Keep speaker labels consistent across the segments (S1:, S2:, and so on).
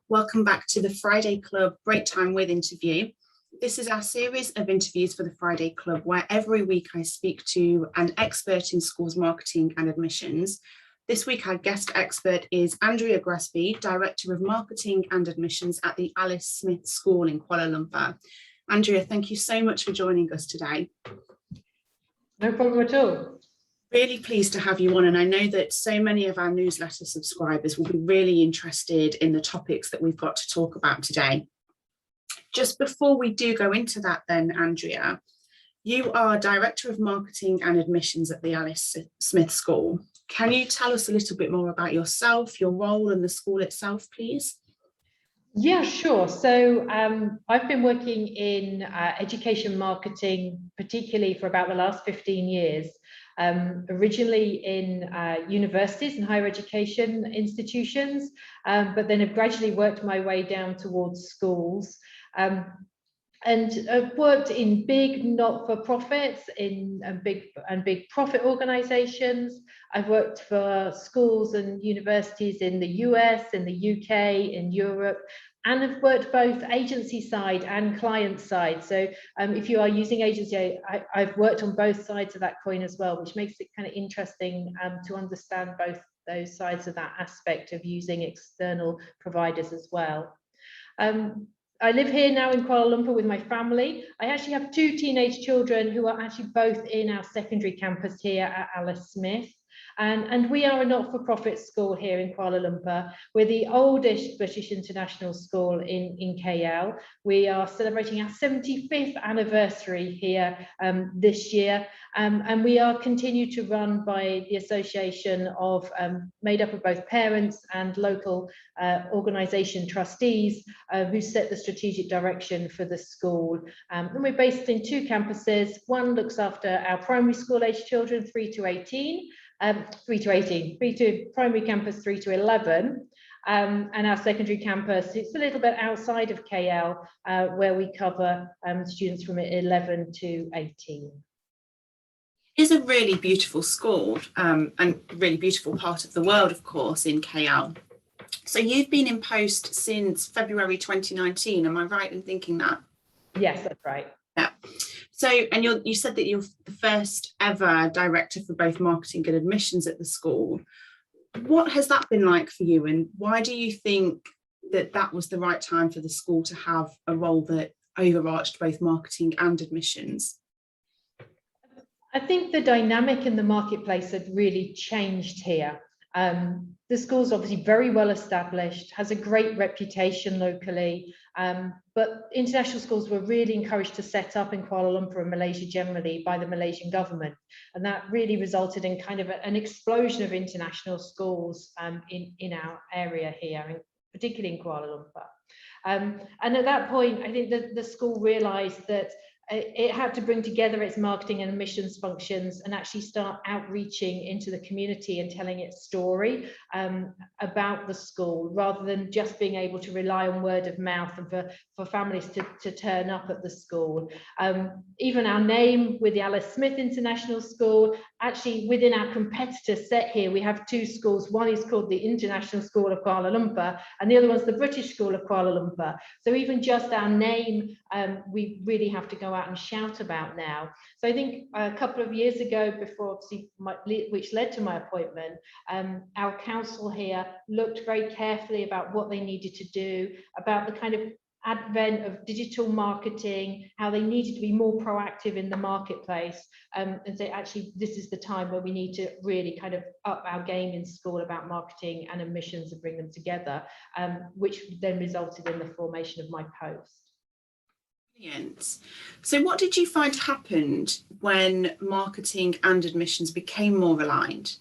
S1: Welcome back to the Friday Club Break Time with interview. This is our series of interviews for the Friday Club, where every week I speak to an expert in schools marketing and admissions. This week our guest expert is Andrea Grassby, Director of Marketing and Admissions at the Alice Smith School in Kuala Lumpur. Andrea, thank you so much for joining us today.
S2: No problem at all.
S1: Really pleased to have you on, and I know that so many of our newsletter subscribers will be really interested in the topics that we've got to talk about today. Just before we do go into that then, Andrea, you are Director of Marketing and Admissions at the Alice Smith School. Can you tell us a little bit more about yourself, your role and the school itself, please?
S2: Yeah, sure. So I've been working in education marketing, particularly for about the last 15 years. Originally in universities and higher education institutions, but then have gradually worked my way down towards schools. And I've worked in big not-for-profits, in big profit organisations. I've worked for schools and universities in the US, in the UK, in Europe, and I've worked both agency side and client side. So if you are using agency, I've worked on both sides of that coin as well, which makes it kind of interesting to understand both those sides of that aspect of using external providers as well. I live here now in Kuala Lumpur with my family. I actually have two teenage children who are actually both in our secondary campus here at Alice Smith. And we are a not-for-profit school here in Kuala Lumpur. We're the oldest British international school in KL. We are celebrating our 75th anniversary here this year. And we are continued to run by the association of made up of both parents and local organisation trustees who set the strategic direction for the school. And we're based in two campuses. One looks after our primary school age children, 3 to 18, 3 to primary campus 3 to 11, and our secondary campus, it's a little bit outside of KL, where we cover students from 11 to 18.
S1: It's a really beautiful school and really beautiful part of the world, of course, in KL. So you've been in post since February 2019, am I right in thinking that?
S2: Yes, that's right.
S1: Yeah. So, and you said that you're the first ever director for both marketing and admissions at the school. What has that been like for you, and why do you think that that was the right time for the school to have a role that overarched both marketing and admissions?
S2: I think the dynamic in the marketplace had really changed here. The school's obviously very well established, has a great reputation locally, but international schools were really encouraged to set up in Kuala Lumpur and Malaysia generally by the Malaysian government. And that really resulted in kind of an explosion of international schools in our area here, particularly in Kuala Lumpur. And at that point, I think that the school realised that it had to bring together its marketing and admissions functions and actually start outreaching into the community and telling its story about the school, rather than just being able to rely on word of mouth and for families to turn up at the school. Even our name with the Alice Smith International School, actually within our competitor set here, we have two schools. One is called the International School of Kuala Lumpur, and the other one's the British School of Kuala Lumpur. So even just our name, we really have to go out and shout about now. So I think a couple of years ago, before obviously which led to my appointment, our council here looked very carefully about what they needed to do, about the kind of advent of digital marketing, how they needed to be more proactive in the marketplace, and say actually this is the time where we need to really kind of up our game in school about marketing and admissions and bring them together, which then resulted in the formation of my post.
S1: Brilliant. So what did you find happened when marketing and admissions became more aligned?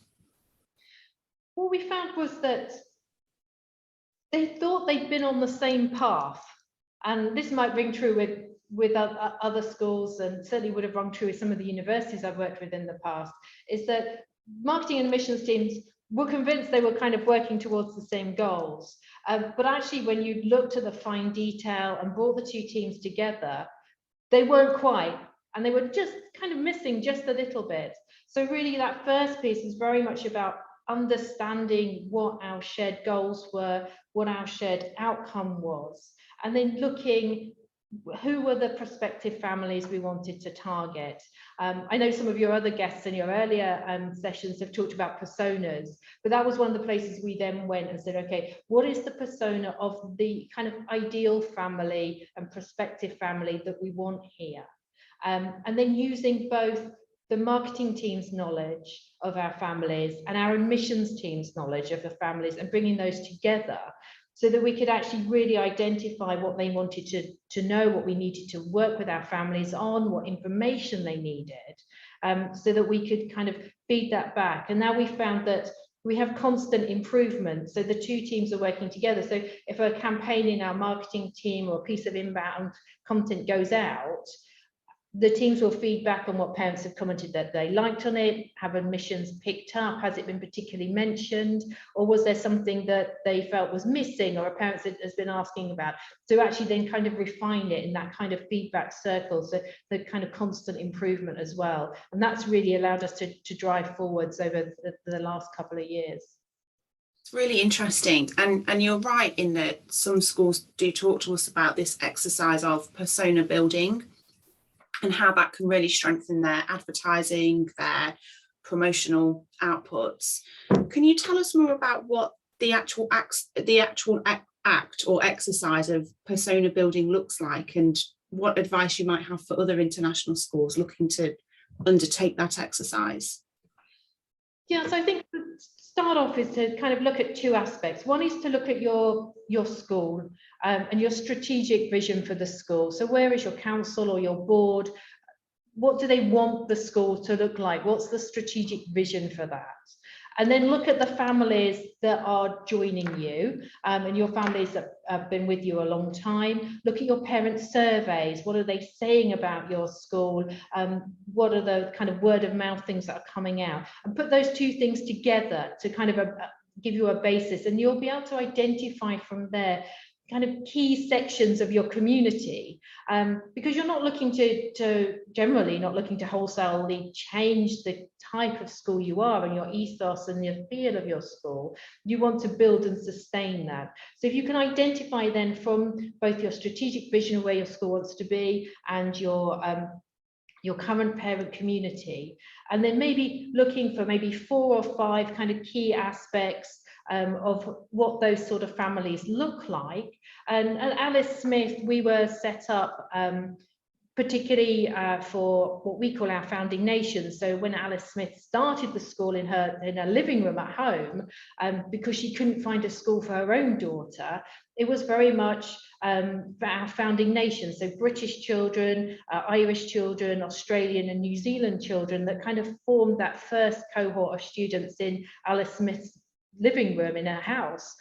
S2: What we found was that they thought they'd been on the same path, and this might ring true with other schools, and certainly would have rung true with some of the universities I've worked with in the past, is that marketing and admissions teams were convinced they were kind of working towards the same goals. But actually, when you looked at the fine detail and brought the two teams together, they weren't quite, and they were just kind of missing just a little bit. So really that first piece is very much about understanding what our shared goals were, what our shared outcome was, and then looking who were the prospective families we wanted to target. I know some of your other guests in your earlier sessions have talked about personas, but that was one of the places we then went and said, okay, what is the persona of the kind of ideal family and prospective family that we want here? And then using both the marketing team's knowledge of our families and our admissions team's knowledge of the families and bringing those together so that we could actually really identify what they wanted to know, what we needed to work with our families on, what information they needed, so that we could kind of feed that back. And now we found that we have constant improvement. So the two teams are working together. So if a campaign in our marketing team or a piece of inbound content goes out, the teams will feed back on what parents have commented that they liked on it. Have admissions picked up? Has it been particularly mentioned? Or was there something that they felt was missing or a parent has been asking about? So actually then kind of refine it in that kind of feedback circle, so the kind of constant improvement as well. And that's really allowed us to drive forwards over the last couple of years.
S1: It's really interesting. And you're right in that some schools do talk to us about this exercise of persona building, and how that can really strengthen their advertising, their promotional outputs. Can you tell us more about what the actual act or exercise of persona building looks like, and what advice you might have for other international schools looking to undertake that exercise?
S2: Yeah, so I think the start off is to kind of look at two aspects. One is to look at your school and your strategic vision for the school. So where is your council or your board? What do they want the school to look like? What's the strategic vision for that? And then look at the families that are joining you and your families that have been with you a long time. Look at your parent surveys. What are they saying about your school? What are the kind of word of mouth things that are coming out? And put those two things together to kind of give you a basis, and you'll be able to identify from there kind of key sections of your community, because you're not looking generally not looking to wholesalely change the type of school you are and your ethos and the feel of your school. You want to build and sustain that. So if you can identify then from both your strategic vision of where your school wants to be and your current parent community, and then maybe looking for maybe 4 or 5 kind of key aspects of what those sort of families look like. And at Alice Smith, we were set up particularly for what we call our founding nations. So when Alice Smith started the school in her living room at home, because she couldn't find a school for her own daughter, it was very much for our founding nations. So British children, Irish children, Australian and New Zealand children that kind of formed that first cohort of students in Alice Smith's living room in her house.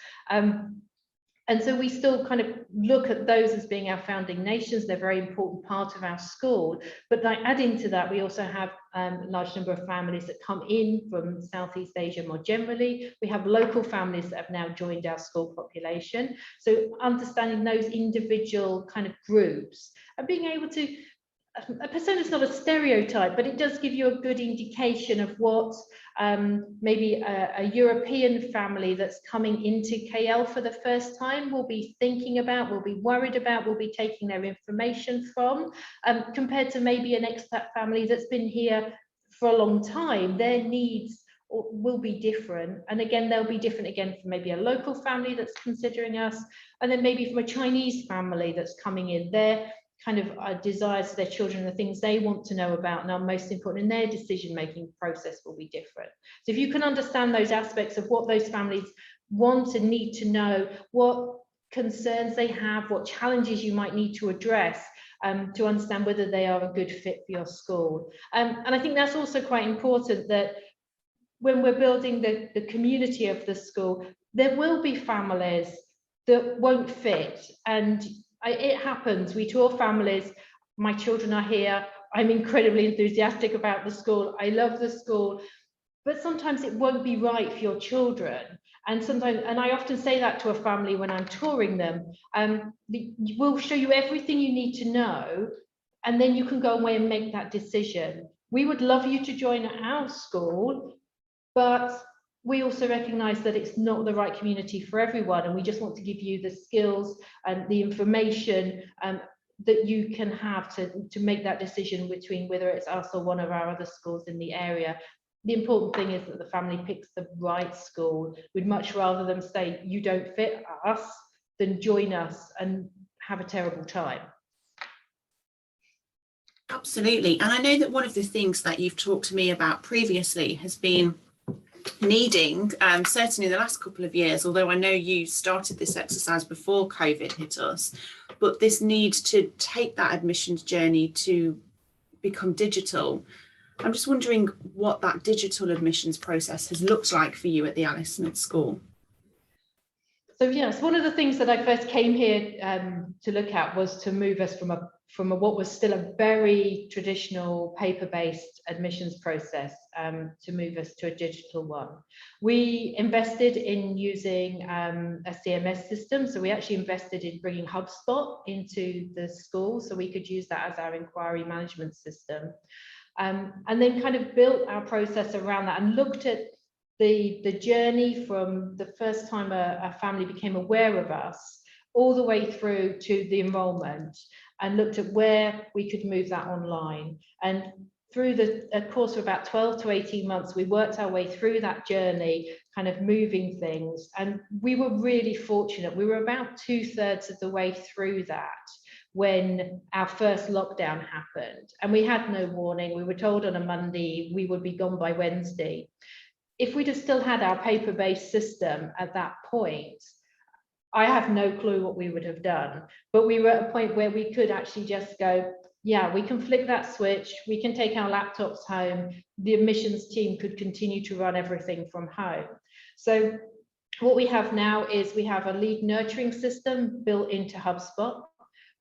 S2: And so we still kind of look at those as being our founding nations. They're a very important part of our school. But like adding to that, we also have a large number of families that come in from Southeast Asia more generally. We have local families that have now joined our school population. So understanding those individual kind of groups and being able to, a persona is not a stereotype, but it does give you a good indication of what maybe a European family that's coming into KL for the first time will be thinking about, will be worried about, will be taking their information from, compared to maybe an expat family that's been here for a long time. Their needs will be different, and again they'll be different again from maybe a local family that's considering us, and then maybe from a Chinese family that's coming in. Their kind of desires for their children, the things they want to know about and are most important in their decision-making process will be different. So if you can understand those aspects of what those families want and need to know, what concerns they have, what challenges you might need to address, to understand whether they are a good fit for your school. And I think that's also quite important, that when we're building the community of the school, there will be families that won't fit, and it happens. We tour families. My children are here. I'm incredibly enthusiastic about the school. I love the school, but sometimes it won't be right for your children. And sometimes, and I often say that to a family when I'm touring them, we'll show you everything you need to know, and then you can go away and make that decision. We would love you to join our school, but we also recognise that it's not the right community for everyone, and we just want to give you the skills and the information that you can have to make that decision between whether it's us or one of our other schools in the area. The important thing is that the family picks the right school. We'd much rather them say, you don't fit us, than join us and have a terrible time.
S1: Absolutely. And I know that one of the things that you've talked to me about previously has been needing, certainly in the last couple of years, although I know you started this exercise before COVID hit us, but this need to take that admissions journey to become digital. I'm just wondering what that digital admissions process has looked like for you at the Alice Smith School.
S2: So yes, one of the things that I first came here to look at was to move us from what was still a very traditional paper-based admissions process to move us to a digital one. We invested in using a CMS system, so we actually invested in bringing HubSpot into the school so we could use that as our inquiry management system, and then kind of built our process around that and looked at the journey from the first time a family became aware of us all the way through to the enrolment, and looked at where we could move that online. And through a course of about 12 to 18 months, we worked our way through that journey, kind of moving things. And we were really fortunate. We were about 2/3 of the way through that when our first lockdown happened. And we had no warning. We were told on a Monday we would be gone by Wednesday. If we'd have still had our paper-based system at that point, I have no clue what we would have done. But we were at a point where we could actually just go, yeah, we can flick that switch, we can take our laptops home, the admissions team could continue to run everything from home. So what we have now is we have a lead nurturing system built into HubSpot.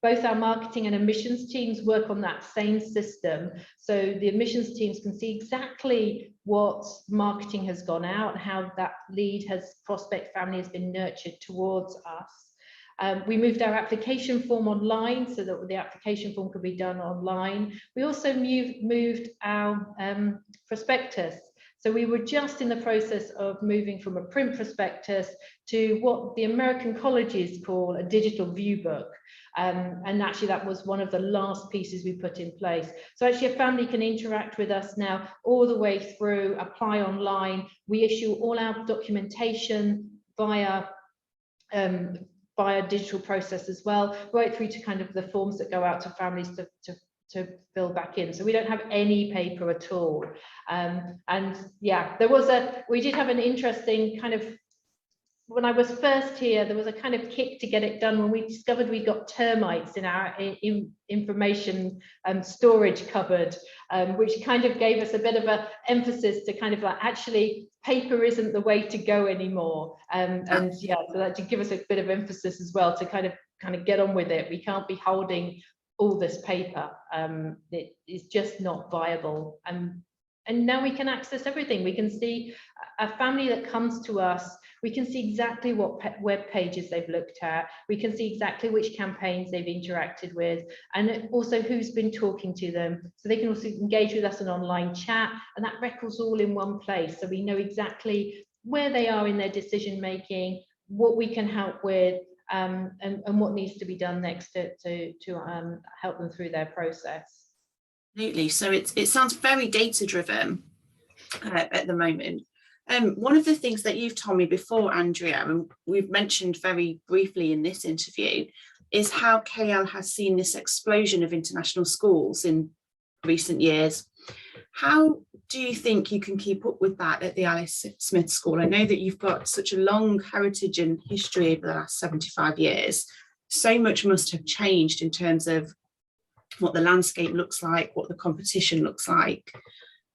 S2: Both our marketing and admissions teams work on that same system. So the admissions teams can see exactly what marketing has gone out, how that lead prospect family has been nurtured towards us. We moved our application form online so that the application form could be done online. We also moved our prospectus. So we were just in the process of moving from a print prospectus to what the American colleges call a digital view book. And actually that was one of the last pieces we put in place. So actually a family can interact with us now all the way through, apply online. We issue all our documentation via digital process as well, right through to kind of the forms that go out to families to fill back in. So we don't have any paper at all. And yeah, we did have an interesting kind of, when I was first here, there was a kind of kick to get it done when we discovered we got termites in our information storage cupboard, which kind of gave us a bit of an emphasis to kind of like, actually, paper isn't the way to go anymore. And yeah, so that did give us a bit of emphasis as well to kind of get on with it. We can't be holding all this paper. It is just not viable. And now we can access everything. We can see a family that comes to us. We can see exactly what web pages they've looked at. We can see exactly which campaigns they've interacted with, and also who's been talking to them. So they can also engage with us in online chat, and that record's all in one place. So we know exactly where they are in their decision making, what we can help with, and what needs to be done next to help them through their process.
S1: Absolutely. So it sounds very data driven at the moment. One of the things that you've told me before, Andrea, and we've mentioned very briefly in this interview, is how KL has seen this explosion of international schools in recent years. How do you think you can keep up with that at the Alice Smith School? I know that you've got such a long heritage and history over the last 75 years. So much must have changed in terms of what the landscape looks like, what the competition looks like.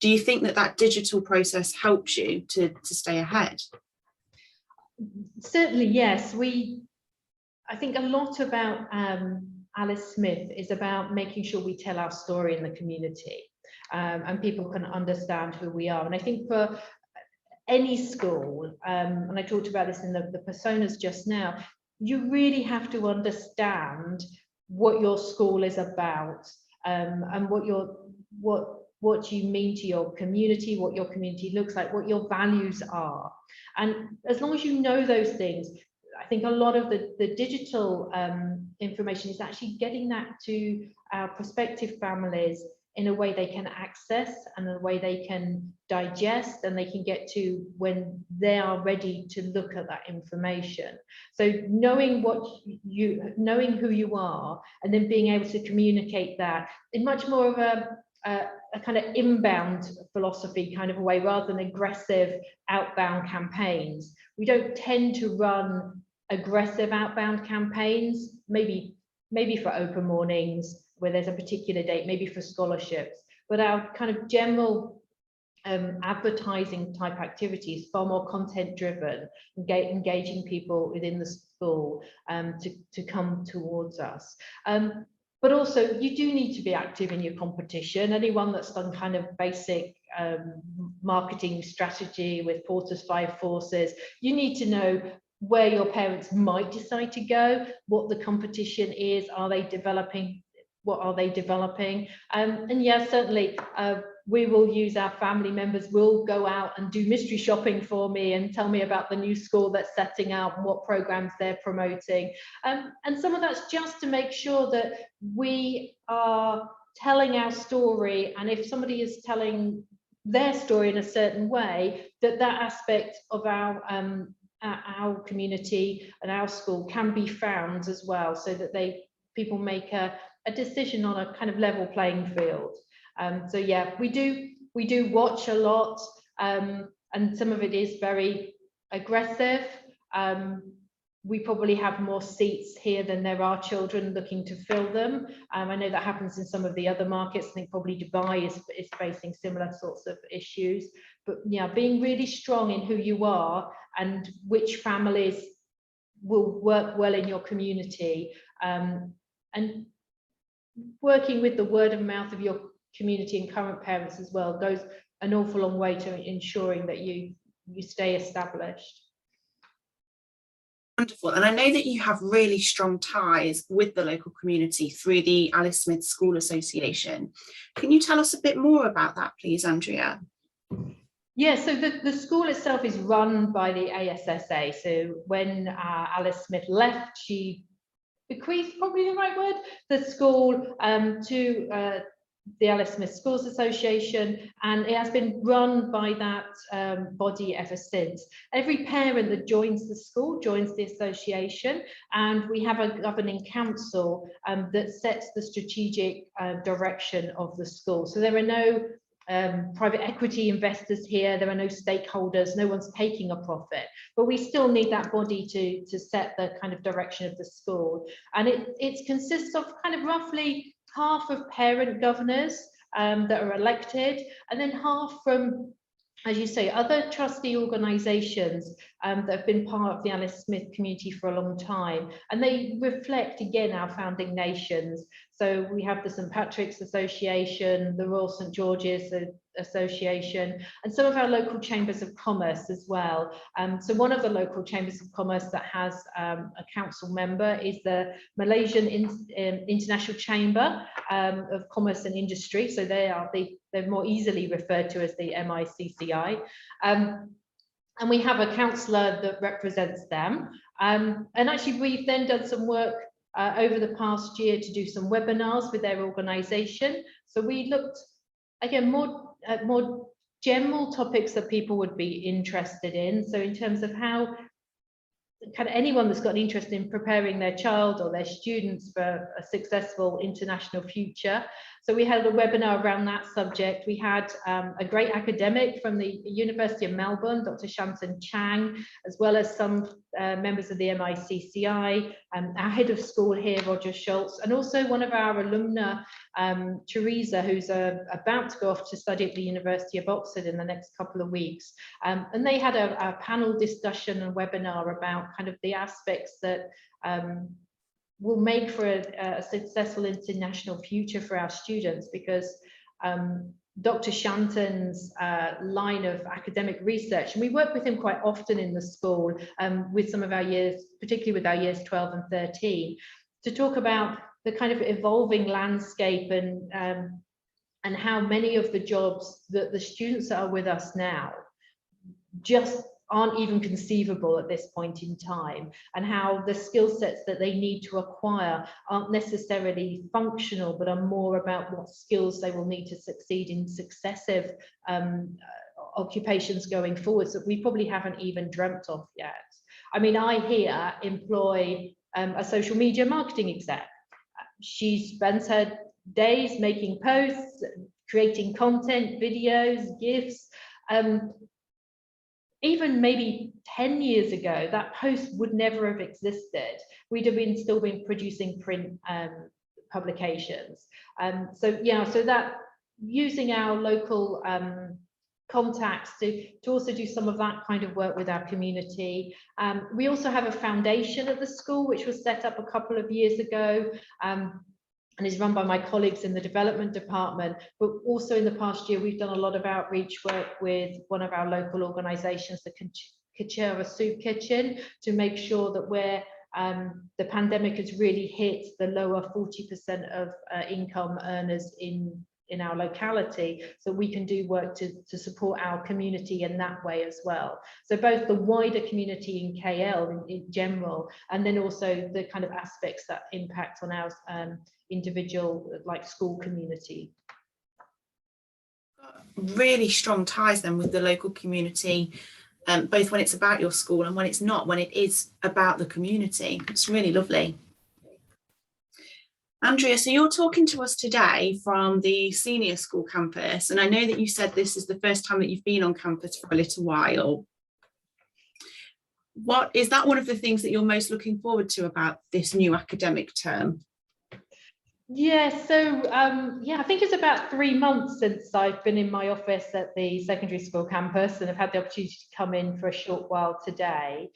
S1: Do you think that digital process helps you to stay ahead?
S2: Certainly, yes. I think a lot about Alice Smith is about making sure we tell our story in the community, and people can understand who we are. And I think for any school, and I talked about this in the personas just now, you really have to understand what your school is about, and what what you mean to your community, what your community looks like, what your values are. And as long as you know those things, I think a lot of the digital information is actually getting that to our prospective families in a way they can access and a way they can digest, and they can get to when they are ready to look at that information. So knowing knowing who you are, and then being able to communicate that in much more of a kind of inbound philosophy kind of a way, rather than aggressive outbound campaigns. We don't tend to run aggressive outbound campaigns, maybe for open mornings where there's a particular date, maybe for scholarships, but our kind of general advertising type activities, far more content driven, engaging people within the school to come towards us. But also, you do need to be active in your competition. Anyone that's done kind of basic marketing strategy with Porter's 5 forces, you need to know where your parents might decide to go, what the competition is, are they developing, what are they developing? And yeah, certainly we will use, our family members will go out and do mystery shopping for me and tell me about the new school that's setting up and what programs they're promoting. And some of that's just to make sure that we are telling our story, and if somebody is telling their story in a certain way, that aspect of our community and our school can be found as well, so that people make a decision on a kind of level playing field. So yeah, we do watch a lot, and some of it is very aggressive. We probably have more seats here than there are children looking to fill them. I know that happens in some of the other markets. I think probably Dubai is facing similar sorts of issues. But yeah, being really strong in who you are and which families will work well in your community, and working with the word of mouth of your community and current parents as well goes an awful long way to ensuring that you stay established.
S1: Wonderful. And I know that you have really strong ties with the local community through the Alice Smith School Association. Can you tell us a bit more about that, please, Andrea?
S2: Yeah, so the school itself is run by the ASSA. So when Alice Smith left, she bequeathed, probably the right word, the school to the Alice Smith Schools Association, and it has been run by that body ever since. Every parent that joins the school joins the association, and we have a governing council that sets the strategic direction of the school. So there are no private equity investors here, there are no stakeholders, no one's taking a profit, but we still need that body to set the kind of direction of the school. And it consists of kind of roughly half of parent governors that are elected, and then half from, as you say, other trustee organisations that have been part of the Alice Smith community for a long time, and they reflect again our founding nations. So we have the St Patrick's Association, the Royal St George's Association, and some of our local chambers of commerce as well. So one of the local chambers of commerce that has a council member is the Malaysian International Chamber of Commerce and Industry. So they're more easily referred to as the MICCI. And we have a councillor that represents them. And actually, we've then done some work over the past year to do some webinars with their organisation. So we looked, again, more at more general topics that people would be interested in. So in terms of how kind of anyone that's got an interest in preparing their child or their students for a successful international future. So we had a webinar around that subject. We had a great academic from the University of Melbourne, Dr. Shantan Chang, as well as some members of the MICCI, our head of school here, Roger Schultz, and also one of our alumna, Teresa, who's about to go off to study at the University of Oxford in the next couple of weeks. And they had a panel discussion and webinar about kind of the aspects that will make for a successful international future for our students, because Dr. Shantan's line of academic research, and we work with him quite often in the school with some of our years, particularly with our years 12 and 13, to talk about the kind of evolving landscape and and how many of the jobs that the students that are with us now just aren't even conceivable at this point in time, and how the skill sets that they need to acquire aren't necessarily functional, but are more about what skills they will need to succeed in successive occupations going forwards that we probably haven't even dreamt of yet. I mean, I here employ a social media marketing exec. She spends her days making posts, creating content, videos, GIFs. Even maybe 10 years ago, that post would never have existed. We'd have still been producing print publications. So yeah, so that using our local contacts to also do some of that kind of work with our community. We also have a foundation at the school, which was set up a couple of years ago. And is run by my colleagues in the development department, but also in the past year, we've done a lot of outreach work with one of our local organisations, the Kachera Soup Kitchen, to make sure that where the pandemic has really hit the lower 40% of income earners in our locality, so we can do work to support our community in that way as well. So both the wider community in KL in general, and then also the kind of aspects that impact on our individual, like school community.
S1: Really strong ties then with the local community, both when it's about your school and when it's not, when it is about the community. It's really lovely. Andrea, so you're talking to us today from the senior school campus, and I know that you said this is the first time that you've been on campus for a little while. What is that one of the things that you're most looking forward to about this new academic term?
S2: Yeah, so yeah, I think it's about 3 months since I've been in my office at the secondary school campus, and I've had the opportunity to come in for a short while today.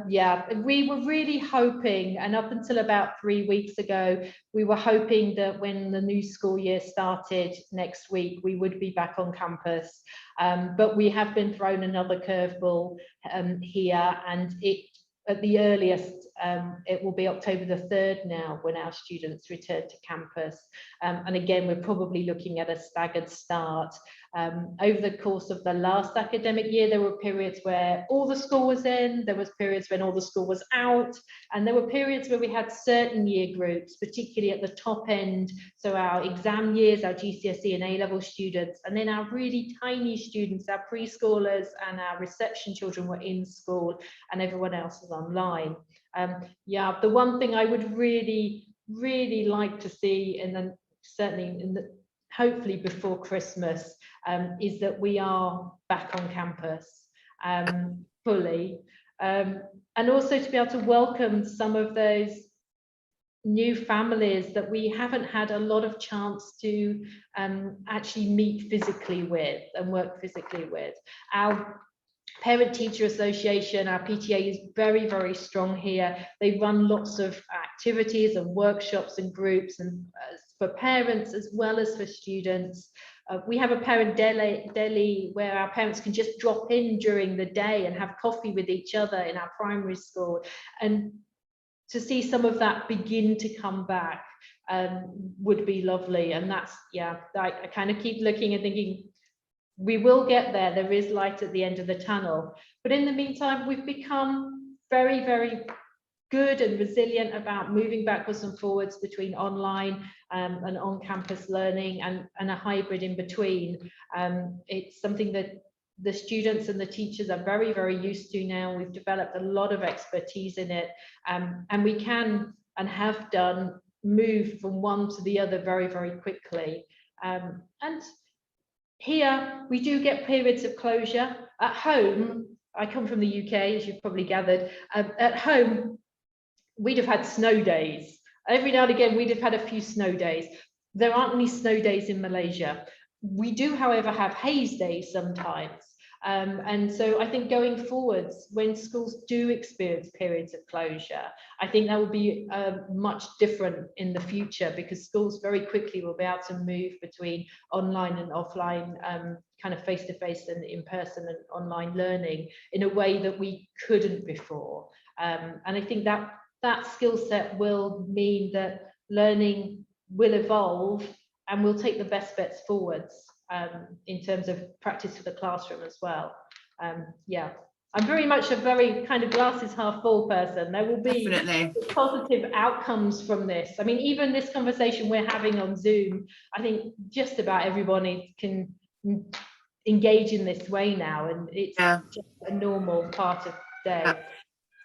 S2: Yeah, we were really hoping, and up until about 3 weeks ago, we were hoping that when the new school year started next week, we would be back on campus. But we have been thrown another curveball here, and at the earliest, it will be October the 3rd now when our students return to campus. And again, we're probably looking at a staggered start. Over the course of the last academic year, there were periods where all the school was in, there was periods when all the school was out, and there were periods where we had certain year groups, particularly at the top end, so our exam years, our GCSE and A-level students, and then our really tiny students, our preschoolers and our reception children were in school, and everyone else was online. Yeah, the one thing I would really like to see, and then certainly hopefully before Christmas, is that we are back on campus fully, and also to be able to welcome some of those new families that we haven't had a lot of chance to actually meet physically with and work physically with. Our Parent Teacher Association, our PTA, is very strong here. They run lots of activities and workshops and groups, and for parents as well as for students. We have a parent deli where our parents can just drop in during the day and have coffee with each other in our primary school. And to see some of that begin to come back would be lovely. And that's, yeah, I kind of keep looking and thinking, we will get there. There is light at the end of the tunnel. But in the meantime, we've become very good and resilient about moving backwards and forwards between online and on-campus learning, and a hybrid in between. It's something that the students and the teachers are very used to now. We've developed a lot of expertise in it, and we can and have done move from one to the other very quickly. And here, we do get periods of closure. At home, I come from the UK, as you've probably gathered. At home, we'd have had snow days. Every now and again, we'd have had a few snow days. There aren't any snow days in Malaysia. We do, however, have haze days sometimes. And so I think going forwards, when schools do experience periods of closure, I think that will be much different in the future, because schools very quickly will be able to move between online and offline, kind of face-to-face and in-person and online learning in a way that we couldn't before. And I think that skill set will mean that learning will evolve and we'll take the best bets forwards in terms of practice for the classroom as well. Yeah, I'm very much a very kind of glasses half full person. There will be
S1: Definitely
S2: positive outcomes from this. I mean, even this conversation we're having on Zoom, I think just about everybody can engage in this way now, and it's just a normal part of the day.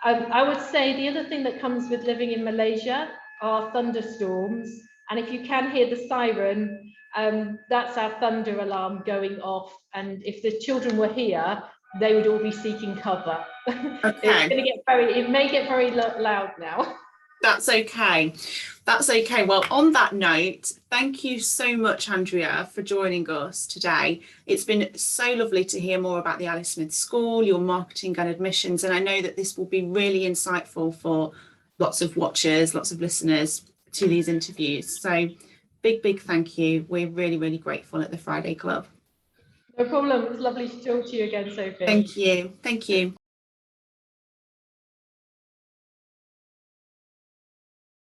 S2: I would say the other thing that comes with living in Malaysia are thunderstorms, and if you can hear the siren, that's our thunder alarm going off, and if the children were here, they would all be seeking cover.
S1: Okay.
S2: It may get very loud now.
S1: That's okay. That's okay. Well, on that note, thank you so much, Andrea, for joining us today. It's been so lovely to hear more about the Alice Smith School, your marketing and admissions, and I know that this will be really insightful for lots of watchers, lots of listeners to these interviews. So big thank you. We're really, really grateful at the Friday Club.
S2: No problem. It's lovely to talk to you again, Sophie.
S1: Thank you. Thank you.